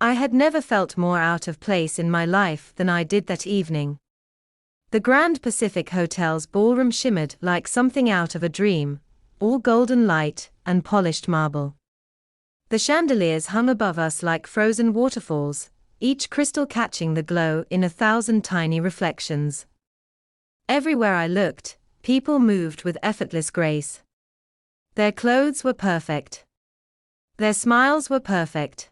I had never felt more out of place in my life than I did that evening. The Grand Pacific Hotel's ballroom shimmered like something out of a dream, all golden light and polished marble. The chandeliers hung above us like frozen waterfalls, each crystal catching the glow in 1,000 tiny reflections. Everywhere I looked, people moved with effortless grace. Their clothes were perfect. Their smiles were perfect.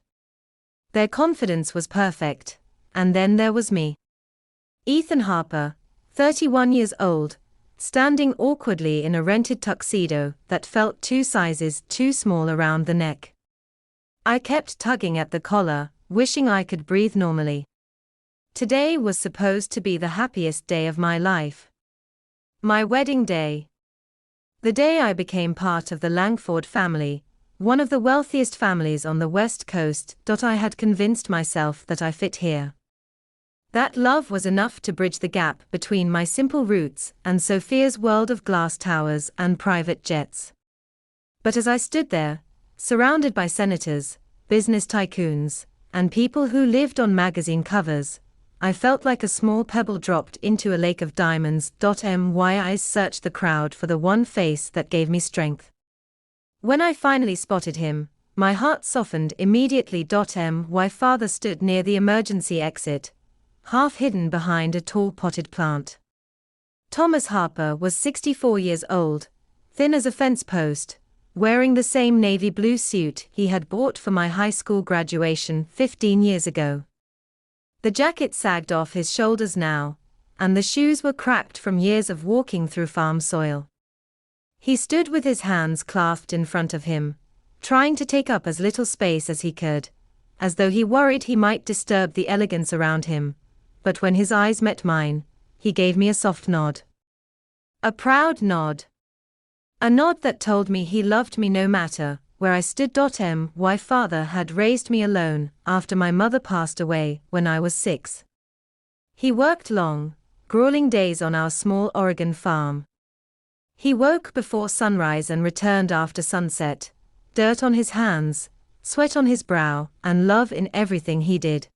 Their confidence was perfect, and then there was me. Ethan Harper, 31 years old, standing awkwardly in a rented tuxedo that felt 2 sizes too small around the neck. I kept tugging at the collar, wishing I could breathe normally. Today was supposed to be the happiest day of my life. My wedding day. The day I became part of the Langford family, one of the wealthiest families on the West Coast. I had convinced myself that I fit here. That love was enough to bridge the gap between my simple roots and Sophia's world of glass towers and private jets. But as I stood there, surrounded by senators, business tycoons, and people who lived on magazine covers, I felt like a small pebble dropped into a lake of diamonds. My eyes searched the crowd for the one face that gave me strength. When I finally spotted him, my heart softened immediately. My father stood near the emergency exit, half hidden behind a tall potted plant. Thomas Harper was 64 years old, thin as a fence post, wearing the same navy blue suit he had bought for my high school graduation 15 years ago. The jacket sagged off his shoulders now, and the shoes were cracked from years of walking through farm soil. He stood with his hands clasped in front of him, trying to take up as little space as he could, as though he worried he might disturb the elegance around him. But when his eyes met mine, he gave me a soft nod. A proud nod. A nod that told me he loved me no matter where I stood. My father had raised me alone after my mother passed away when I was 6. He worked long, grueling days on our small Oregon farm. He woke before sunrise and returned after sunset, dirt on his hands, sweat on his brow, and love in everything he did.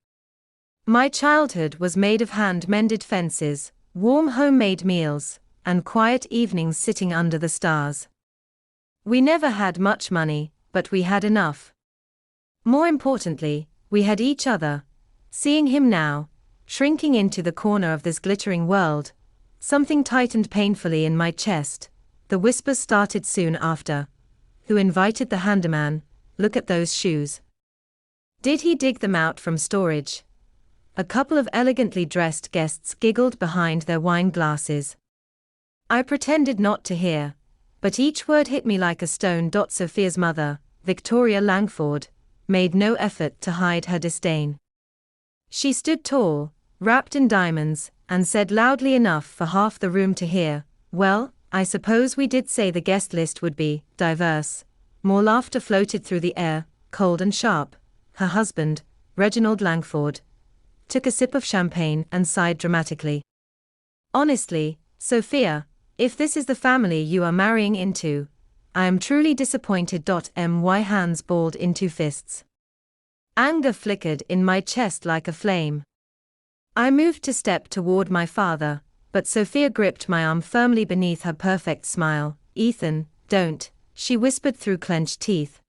My childhood was made of hand-mended fences, warm homemade meals, and quiet evenings sitting under the stars. We never had much money, but we had enough. More importantly, we had each other. Seeing him now, shrinking into the corner of this glittering world, something tightened painfully in my chest. The whispers started soon after. Who invited the handyman? Look at those shoes. Did he dig them out from storage? A couple of elegantly dressed guests giggled behind their wine glasses. I pretended not to hear, but each word hit me like a stone. Sophia's mother, Victoria Langford, made no effort to hide her disdain. She stood tall, wrapped in diamonds, and said loudly enough for half the room to hear, "Well, I suppose we did say the guest list would be diverse." More laughter floated through the air, cold and sharp. Her husband, Reginald Langford, took a sip of champagne and sighed dramatically. "Honestly, Sophia, if this is the family you are marrying into, I am truly disappointed." My hands balled into fists. Anger flickered in my chest like a flame. I moved to step toward my father, but Sophia gripped my arm firmly beneath her perfect smile. "Ethan, don't," she whispered through clenched teeth.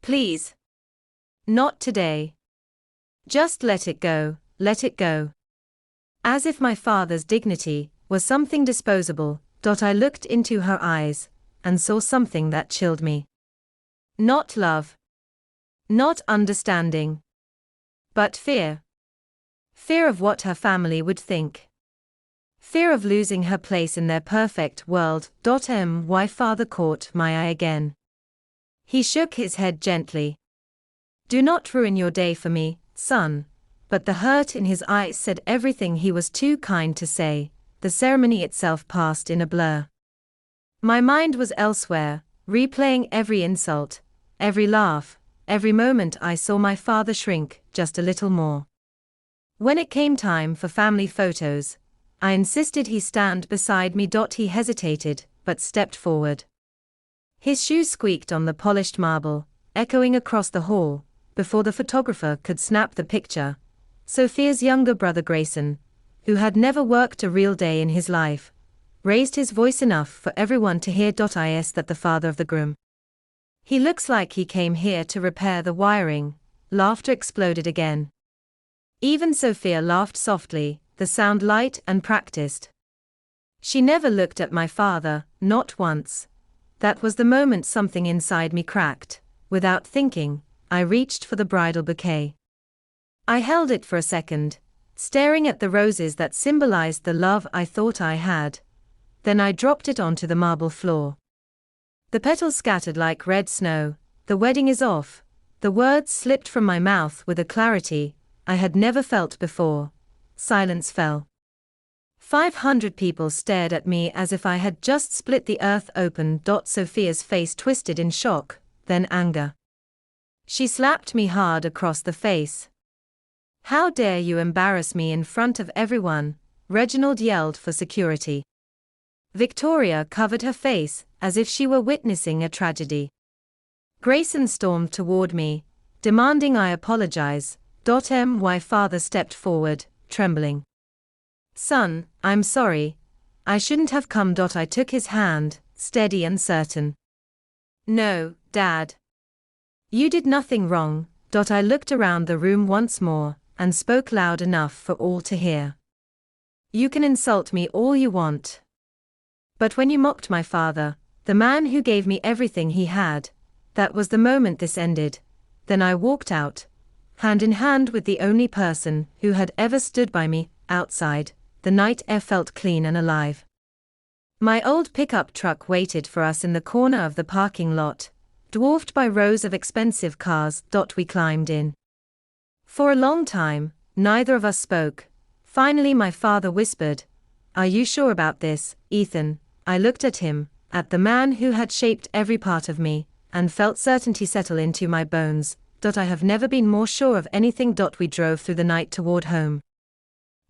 "Please. Not today. Just let it go, let it go." As if my father's dignity was something disposable. I looked into her eyes and saw something that chilled me. Not love. Not understanding. But fear. Fear of what her family would think. Fear of losing her place in their perfect world. My father caught my eye again. He shook his head gently. "Do not ruin your day for me, son." But the hurt in his eyes said everything he was too kind to say. The ceremony itself passed in a blur. My mind was elsewhere, replaying every insult, every laugh, every moment I saw my father shrink just a little more. When it came time for family photos, I insisted he stand beside me. He hesitated, but stepped forward. His shoes squeaked on the polished marble, echoing across the hall, before the photographer could snap the picture, Sophia's younger brother Grayson, who had never worked a real day in his life, raised his voice enough for everyone to hear. Is that the father of the groom? He looks like he came here to repair the wiring. Laughter exploded again. Even Sophia laughed softly, the sound light and practiced. She never looked at my father, not once. That was the moment something inside me cracked. Without thinking, I reached for the bridal bouquet. I held it for a second, staring at the roses that symbolized the love I thought I had. Then I dropped it onto the marble floor. The petals scattered like red snow. The wedding is off. The words slipped from my mouth with a clarity I had never felt before. Silence fell. 500 people stared at me as if I had just split the earth open. Sophia's face twisted in shock, then anger. She slapped me hard across the face. "How dare you embarrass me in front of everyone?" Reginald yelled for security. Victoria covered her face, as if she were witnessing a tragedy. Grayson stormed toward me, demanding I apologize. My father stepped forward, trembling. "Son, I'm sorry. I shouldn't have come." I took his hand, steady and certain. "No, Dad. You did nothing wrong." I looked around the room once more, and spoke loud enough for all to hear. "You can insult me all you want. But when you mocked my father, the man who gave me everything he had, that was the moment this ended." Then I walked out, hand in hand with the only person who had ever stood by me. Outside, the night air felt clean and alive. My old pickup truck waited for us in the corner of the parking lot, dwarfed by rows of expensive cars. We climbed in. For a long time, neither of us spoke. Finally my father whispered, "Are you sure about this, Ethan?" I looked at him, at the man who had shaped every part of me, and felt certainty settle into my bones. I have never been more sure of anything. We drove through the night toward home.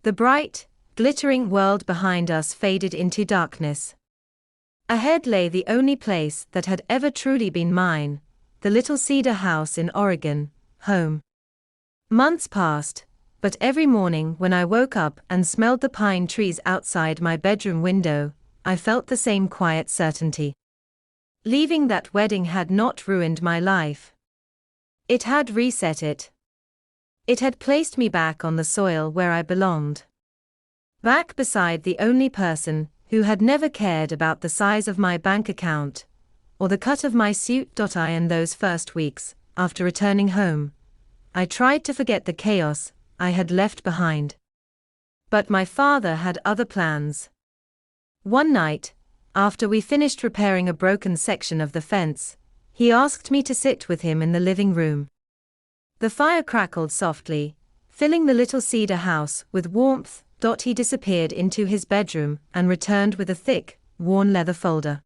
The bright, glittering world behind us faded into darkness. Ahead lay the only place that had ever truly been mine, the little cedar house in Oregon, home. Months passed, but every morning when I woke up and smelled the pine trees outside my bedroom window, I felt the same quiet certainty. Leaving that wedding had not ruined my life. It had reset it. It had placed me back on the soil where I belonged. Back beside the only person who had never cared about the size of my bank account or the cut of my suit. In those first weeks, after returning home, I tried to forget the chaos I had left behind. But my father had other plans. One night, after we finished repairing a broken section of the fence, he asked me to sit with him in the living room. The fire crackled softly, filling the little cedar house with warmth. He disappeared into his bedroom and returned with a thick, worn leather folder.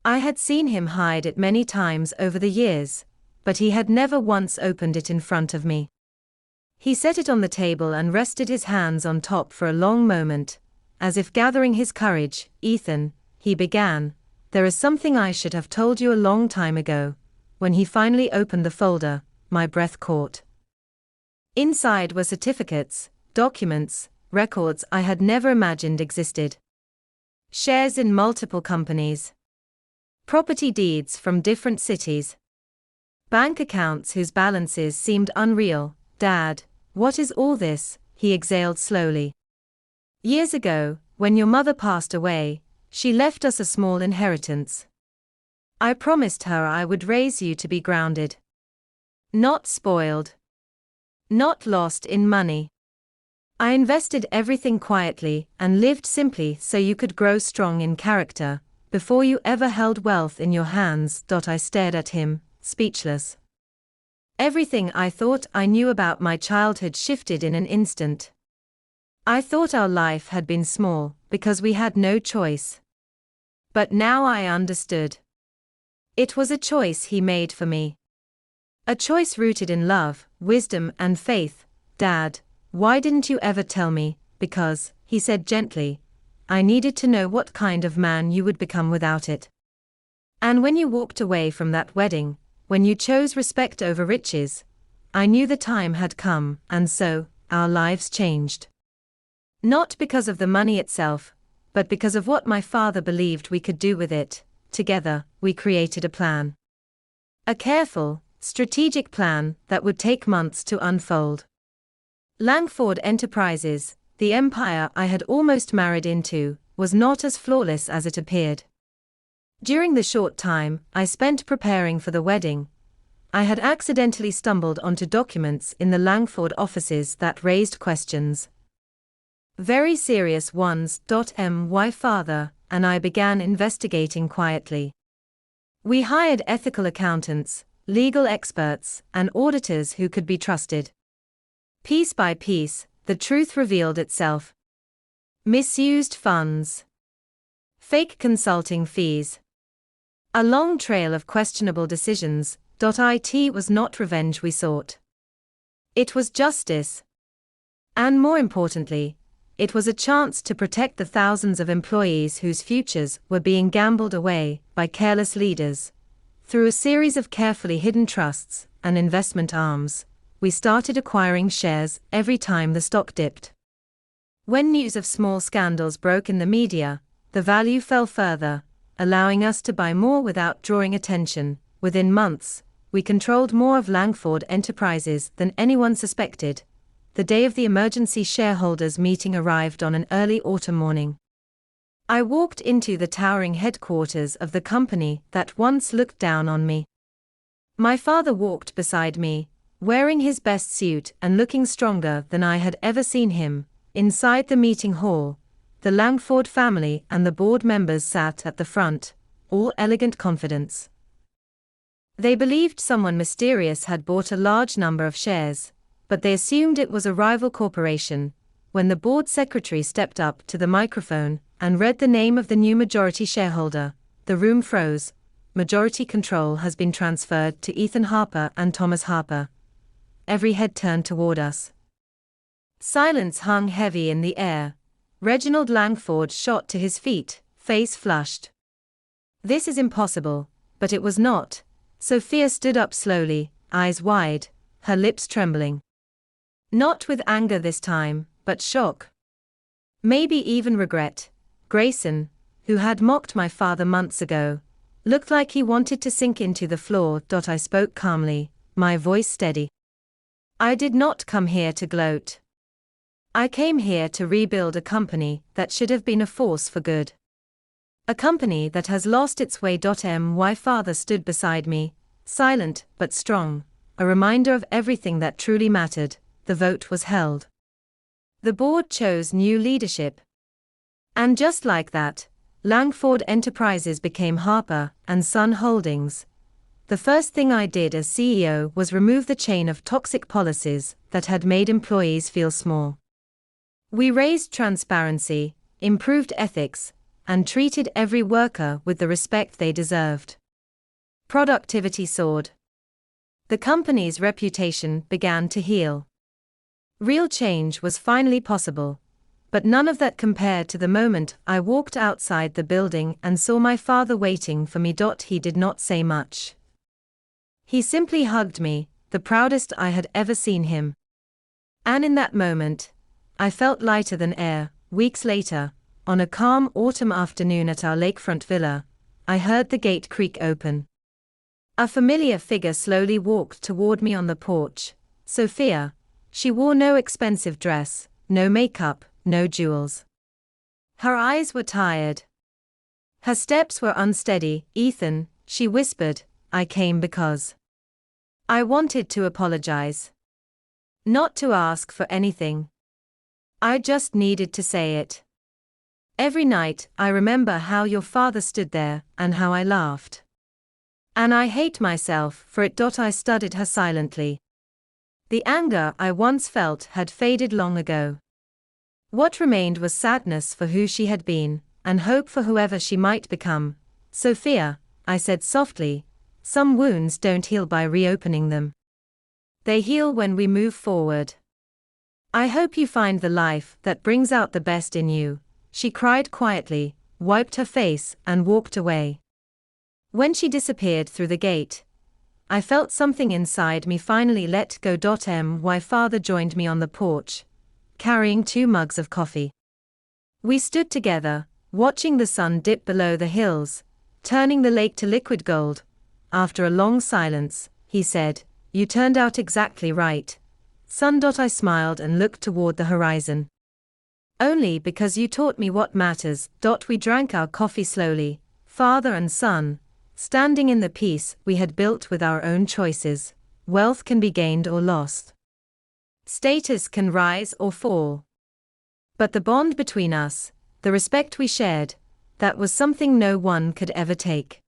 I had seen him hide it many times over the years, but he had never once opened it in front of me. He set it on the table and rested his hands on top for a long moment, as if gathering his courage. "Ethan," he began, "there is something I should have told you a long time ago." When he finally opened the folder, my breath caught. Inside were certificates, documents, records I had never imagined existed. Shares in multiple companies. Property deeds from different cities. Bank accounts whose balances seemed unreal. "Dad, what is all this?" he exhaled slowly. "Years ago, when your mother passed away, she left us a small inheritance. I promised her I would raise you to be grounded. Not spoiled. Not lost in money. I invested everything quietly and lived simply so you could grow strong in character, before you ever held wealth in your hands." I stared at him, speechless. Everything I thought I knew about my childhood shifted in an instant. I thought our life had been small, because we had no choice. But now I understood. It was a choice he made for me. A choice rooted in love, wisdom and faith. "Dad, why didn't you ever tell me?" "Because," he said gently, "I needed to know what kind of man you would become without it. And when you walked away from that wedding, when you chose respect over riches, I knew the time had come, and so, our lives changed. Not because of the money itself, but because of what my father believed we could do with it. Together, we created a plan. A careful, strategic plan that would take months to unfold. Langford Enterprises, the empire I had almost married into, was not as flawless as it appeared. During the short time I spent preparing for the wedding, I had accidentally stumbled onto documents in the Langford offices that raised questions. Very serious ones. My father and I began investigating quietly. We hired ethical accountants, legal experts, and auditors who could be trusted. Piece by piece, the truth revealed itself. Misused funds. Fake consulting fees. A long trail of questionable decisions. It was not revenge we sought. It was justice. And more importantly, it was a chance to protect the thousands of employees whose futures were being gambled away by careless leaders. Through a series of carefully hidden trusts and investment arms, we started acquiring shares every time the stock dipped. When news of small scandals broke in the media, the value fell further, allowing us to buy more without drawing attention. Within months, we controlled more of Langford Enterprises than anyone suspected. The day of the emergency shareholders meeting arrived on an early autumn morning. I walked into the towering headquarters of the company that once looked down on me. My father walked beside me, wearing his best suit and looking stronger than I had ever seen him. Inside the meeting hall, the Langford family and the board members sat at the front, all elegant confidence. They believed someone mysterious had bought a large number of shares, but they assumed it was a rival corporation. When the board secretary stepped up to the microphone and read the name of the new majority shareholder, the room froze. Majority control has been transferred to Ethan Harper and Thomas Harper. Every head turned toward us. Silence hung heavy in the air. Reginald Langford shot to his feet, face flushed. This is impossible, but it was not. Sophia stood up slowly, eyes wide, her lips trembling. Not with anger this time, but shock. Maybe even regret. Grayson, who had mocked my father months ago, looked like he wanted to sink into the floor. I spoke calmly, my voice steady. I did not come here to gloat. I came here to rebuild a company that should have been a force for good. A company that has lost its way. My father stood beside me, silent but strong, a reminder of everything that truly mattered. The vote was held. The board chose new leadership. And just like that, Langford Enterprises became Harper and Son Holdings. The first thing I did as CEO was remove the chain of toxic policies that had made employees feel small. We raised transparency, improved ethics, and treated every worker with the respect they deserved. Productivity soared. The company's reputation began to heal. Real change was finally possible, but none of that compared to the moment I walked outside the building and saw my father waiting for me. He did not say much. He simply hugged me, the proudest I had ever seen him. And in that moment, I felt lighter than air. Weeks later, on a calm autumn afternoon at our lakefront villa, I heard the gate creak open. A familiar figure slowly walked toward me on the porch. Sophia. She wore no expensive dress, no makeup, no jewels. Her eyes were tired. Her steps were unsteady. Ethan, she whispered, I came because I wanted to apologize. Not to ask for anything. I just needed to say it. Every night I remember how your father stood there and how I laughed. And I hate myself for it. I studied her silently. The anger I once felt had faded long ago. What remained was sadness for who she had been, and hope for whoever she might become. Sophia, I said softly, some wounds don't heal by reopening them. They heal when we move forward. I hope you find the life that brings out the best in you. She cried quietly, wiped her face, and walked away. When she disappeared through the gate, I felt something inside me finally let go. My father joined me on the porch, carrying 2 mugs of coffee. We stood together, watching the sun dip below the hills, turning the lake to liquid gold. After a long silence, he said, "You turned out exactly right, son." I smiled and looked toward the horizon. "Only because you taught me what matters." We drank our coffee slowly, father and son, standing in the peace we had built with our own choices. Wealth can be gained or lost. Status can rise or fall. But the bond between us, the respect we shared, that was something no one could ever take.